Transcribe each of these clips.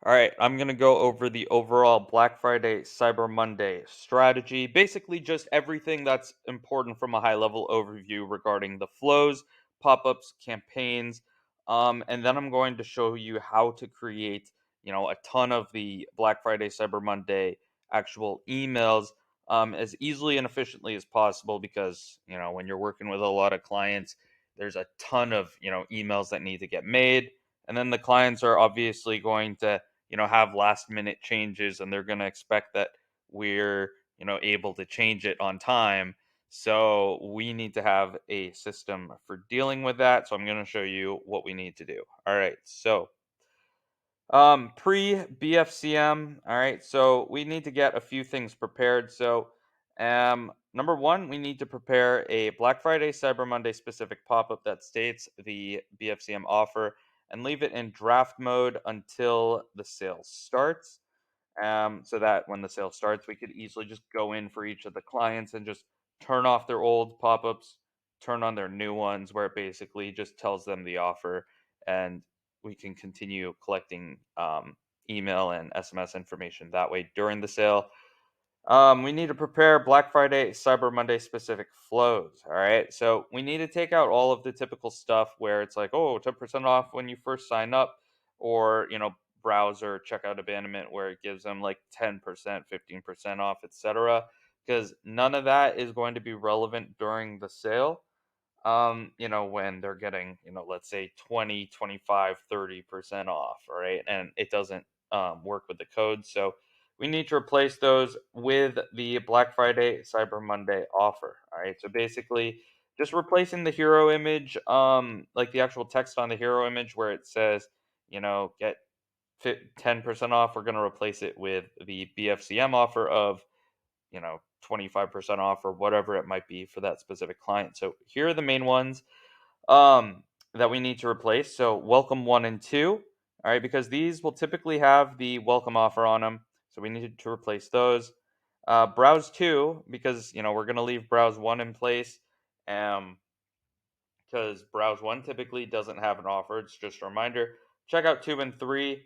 All right, I'm going to go over the overall Black Friday, Cyber Monday strategy. Basically, just everything that's important from a high level overview regarding the flows, pop ups, campaigns. And then I'm going to show you how to create, a ton of the Black Friday, Cyber Monday actual emails as easily and efficiently as possible because, when you're working with a lot of clients, there's a ton of, emails that need to get made. And then the clients are obviously going to have last minute changes and they're going to expect that we're, able to change it on time. So we need to have a system for dealing with that. So I'm going to show you what we need to do. All right. So pre BFCM. All right. So we need to get a few things prepared. So number one, we need to prepare a Black Friday, Cyber Monday specific pop-up that states the BFCM offer and leave it in draft mode until the sale starts. So that when the sale starts, we could easily just go in for each of the clients and just turn off their old pop-ups, turn on their new ones, where it basically just tells them the offer, and we can continue collecting email and SMS information that way during the sale. We need to prepare Black Friday, Cyber Monday specific flows. All right. So we need to take out all of the typical stuff where it's like, oh, 10% off when you first sign up, or, browser checkout abandonment where it gives them like 10%, 15% off, etc. Because none of that is going to be relevant during the sale. When they're getting, let's say 20, 25, 30% off, all right? And it doesn't work with the code. So we need to replace those with the Black Friday, Cyber Monday offer, all right? So basically, just replacing the hero image, like the actual text on the hero image where it says, get 10% off, we're going to replace it with the BFCM offer of 25% off or whatever it might be for that specific client. So here are the main ones that we need to replace. So welcome 1 and 2, all right, because these will typically have the welcome offer on them. So we need to replace those. Browse 2, because we're going to leave browse 1 in place. Because browse 1 typically doesn't have an offer. It's just a reminder. Checkout 2 and 3.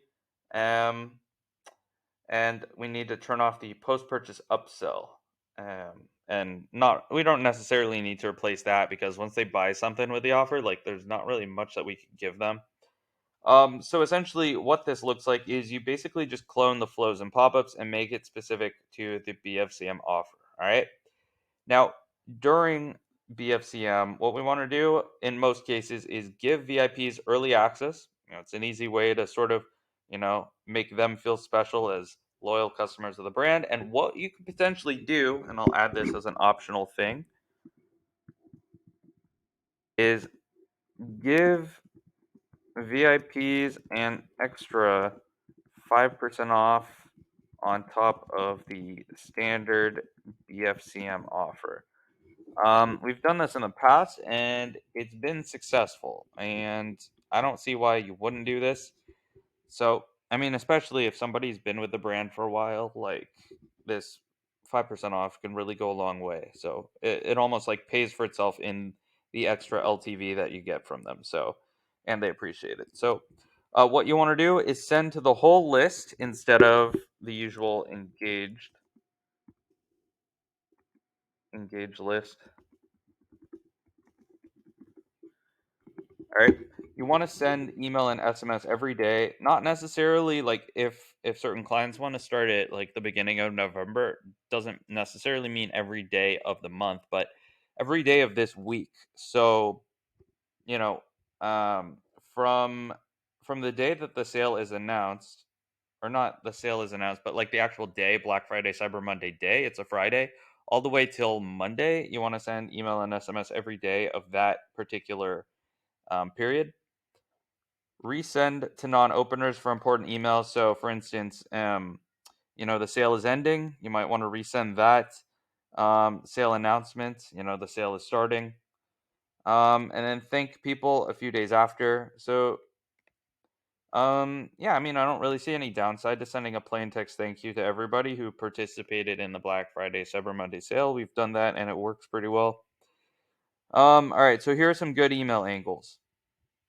Um, and we need to turn off the post-purchase upsell. And not we don't necessarily need to replace that because once they buy something with the offer, like there's not really much that we can give them. So essentially, what this looks like is you basically just clone the flows and pop-ups and make it specific to the BFCM offer. All right. Now, during BFCM, what we want to do in most cases is give VIPs early access. It's an easy way to sort of, make them feel special as loyal customers of the brand. And what you could potentially do, and I'll add this as an optional thing, is give VIPs an extra 5% off on top of the standard BFCM offer. We've done this in the past and it's been successful. And I don't see why you wouldn't do this. So, I mean, especially if somebody's been with the brand for a while, like this 5% off can really go a long way. So it almost like pays for itself in the extra LTV that you get from them. So, and they appreciate it. So, what you want to do is send to the whole list instead of the usual engaged list. All right. You want to send email and SMS every day. Not necessarily like if certain clients want to start at like the beginning of November, doesn't necessarily mean every day of the month, but every day of this week. So, you know, um from from the day that the sale is announced, or not the sale is announced, but like the actual day, Black Friday, Cyber Monday day, it's a Friday, all the way till Monday, you want to send email and SMS every day of that particular period. Resend to non-openers for important emails. So, for instance, the sale is ending. You might want to resend that sale announcement. The sale is starting, and then thank people a few days after. So, yeah, I mean, I don't really see any downside to sending a plain text thank you to everybody who participated in the Black Friday, Cyber Monday sale. We've done that, and it works pretty well. All right. So here are some good email angles,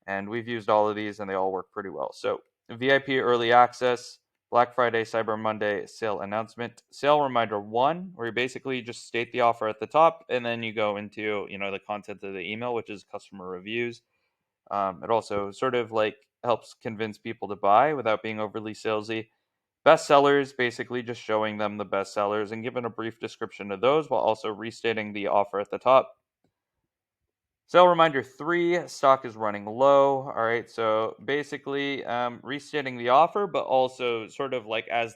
and we've used all of these, and they all work pretty well. So VIP early access, Black Friday, Cyber Monday sale announcement, sale reminder one, where you basically just state the offer at the top, and then you go into the content of the email, which is customer reviews. It also sort of like helps convince people to buy without being overly salesy. Best sellers, basically just showing them the best sellers and giving a brief description of those while also restating the offer at the top. Sale reminder three, stock is running low. All right, so basically restating the offer, but also sort of like as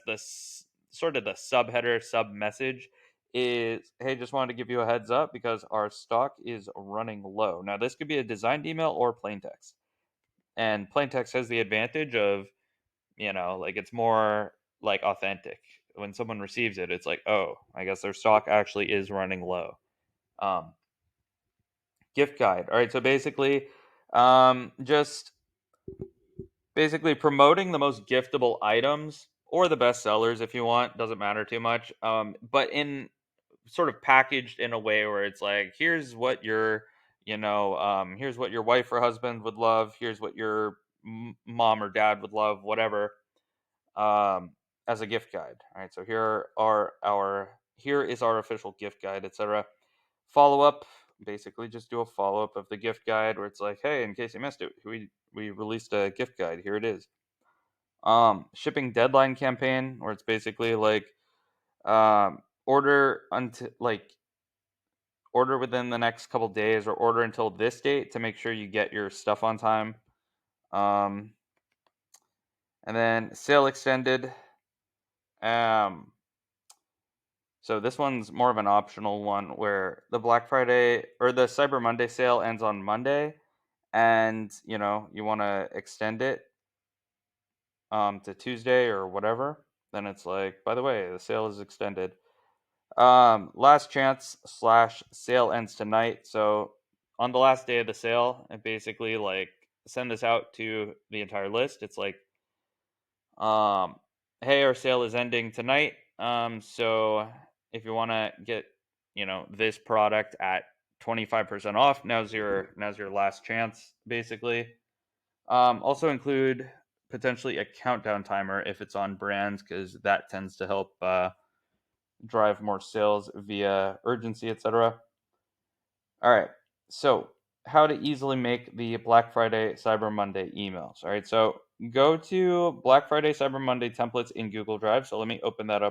sort of the subheader, sub message is, hey, just wanted to give you a heads up because our stock is running low. Now, this could be a designed email or plain text. And plain text has the advantage of, like it's more like authentic. When someone receives it, it's like, oh, I guess their stock actually is running low. Um, Gift guide. All right, so basically, just basically promoting the most giftable items or the best sellers if you want, doesn't matter too much. But in sort of packaged in a way where it's like, here's what here's what your wife or husband would love. Here's what your mom or dad would love, whatever. As a gift guide. All right, so here is our official gift guide, etc. Follow up, basically just do a follow up of the gift guide where it's like, hey, in case you missed it, we released a gift guide. Here it is. Shipping deadline campaign where it's basically like order until like order within the next couple days or order until this date to make sure you get your stuff on time. Um, and then sale extended. Um, So this one's more of an optional one where the Black Friday or the Cyber Monday sale ends on Monday, and you want to extend it to Tuesday or whatever. Then it's like, by the way, the sale is extended. Last chance slash sale ends tonight. So on the last day of the sale, I basically like send this out to the entire list. It's like, um, hey, our sale is ending tonight. So if you want to get, this product at 25% off, now's your last chance, basically. Also include potentially a countdown timer if it's on brands, because that tends to help drive more sales via urgency, etc. All right. So, how to easily make the Black Friday, Cyber Monday emails. All right. So, go to Black Friday, Cyber Monday templates in Google Drive. So, let me open that up